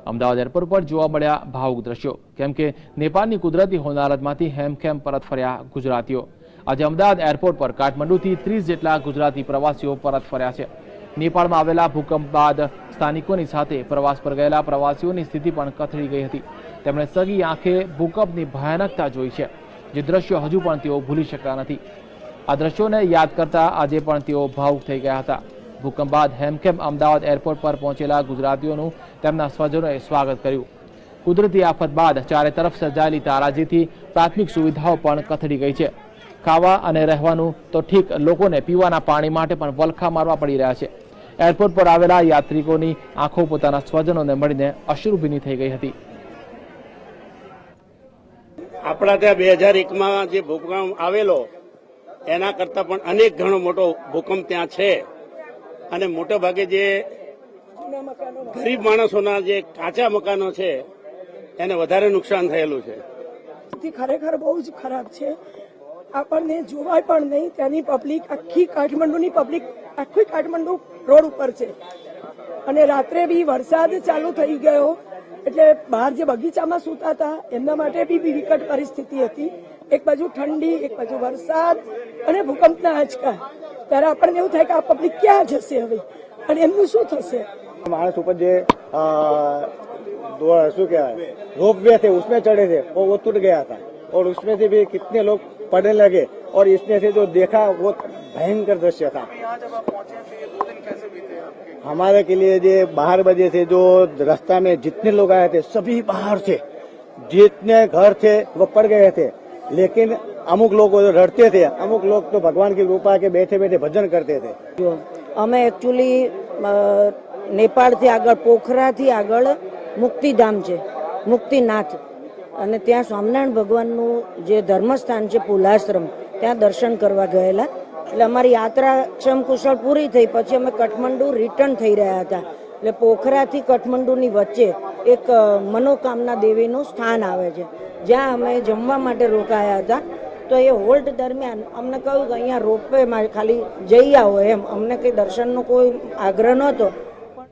Ahmedabad airport પર જોવા મળ્યા ભાવુક દ્રશ્યો, કેમ કે નેપાળની કુદરતી હોનારતમાંથી હેમખેમ પરત ફર્યા ગુજરાતીઓ। આજે અમદાવાદ એરપોર્ટ પર કાઠમંડુથી 30 જેટલા ગુજરાતી પ્રવાસીઓ પરત ફર્યા છે। નેપાળમાં આવેલા ભૂકંપ બાદ સ્થાનિકોની સાથે પ્રવાસ પર ગયેલા પ્રવાસીઓની સ્થિતિ પણ કથળી ગઈ હતી। તેમણે સગી આંખે ભૂકંપની ભયાનકતા જોઈ છે, જે દ્રશ્યો હજુ પણ તેઓ ભૂલી શકતા નથી। આ દ્રશ્યોને યાદ કરતા આજે પણ તેઓ ભાવુક થઈ ગયા હતા। ભૂકંપ બાદ હેમખેમ અમદાવાદ એરપોર્ટ પર પહોંચેલા ગુજરાતીઓનું તેમના સ્વજનોએ સ્વાગત કર્યું। કુદરતી આફત બાદ ચારે તરફ સર્જાયેલી તારાજીથી પ્રાથમિક સુવિધાઓ પણ કથળી ગઈ છે। ખાવા અને રહેવાનું તો ઠીક, લોકોને પીવાના પાણી માટે પણ વલખા મારવા પડી રહ્યા છે। એરપોર્ટ પર આવેલા યાત્રિકોની આંખો પોતાના સ્વજનોને મળીને અશ્રુભીની થઈ ગઈ હતી। આપણા ત્યાં 2001માં જે ભૂકંપ આવેલો એના કરતા પણ અનેક ઘણો મોટો ભૂકંપ ત્યાં છે અને મોટા ભાગે જે ગરીબ માણસોના જે કાચા મકાનો છે એને વધારે નુકસાન થયેલું છે। ખરેખર બહુ જ ખરાબ છે। આપણને જોવાય પણ નહીં। ત્યાંની પબ્લિક, આખી કાઠમંડુની પબ્લિક, આખી કાઠમંડુ રોડ ઉપર છે અને રાત્રે બી વરસાદ ચાલુ થઈ ગયો એટલે બહાર જે બગીચામાં સૂતા હતા એમના માટે બી વિકટ પરિસ્થિતિ હતી। એક બાજુ ઠંડી, એક બાજુ વરસાદ અને ભૂકંપના આંચકા। ત્યારે આપણને એવું થાય કે આ પબ્લિક ક્યાં જશે હવે અને એમનું શું થશે। मानस ऊपर जो शू क्या रोप वे थे उसमें चढ़े थे वो टूट गया था और उसमें से भी कितने लोग पड़ने लगे और इसमें से जो देखा वो भयंकर दृश्य था। हमारे के लिए जो 12 बजे से जो रास्ता में जितने लोग आए थे सभी बाहर थे। जितने घर थे वो पड़ गए थे, लेकिन अमुक लोग लड़ते थे, अमुक लोग तो भगवान की कृपा के बैठे बैठे भजन करते थे। અમે એકચ્યુઅલી નેપાળથી આગળ પોખરાથી આગળ મુક્તિધામ છે, મુક્તિનાથ, અને ત્યાં સ્વામિનારાયણ ભગવાનનું જે ધર્મસ્થાન છે પુલાશ્રમ, ત્યાં દર્શન કરવા ગયેલા। એટલે અમારી યાત્રા ક્ષમકુશળ પૂરી થઈ પછી અમે કાઠમંડુ રિટર્ન થઈ રહ્યા હતા। એટલે પોખરાથી કાઠમંડુની વચ્ચે એક મનોકામના દેવીનું સ્થાન આવે છે, જ્યાં અમે જમવા માટે રોકાયા હતા। તો એ હોલ્ટ દરમિયાન અમને કહ્યું કે અહીંયા રોપવેમાં ખાલી જઈ આવો એમ। અમને કંઈ દર્શનનો કોઈ આગ્રહ નહોતો।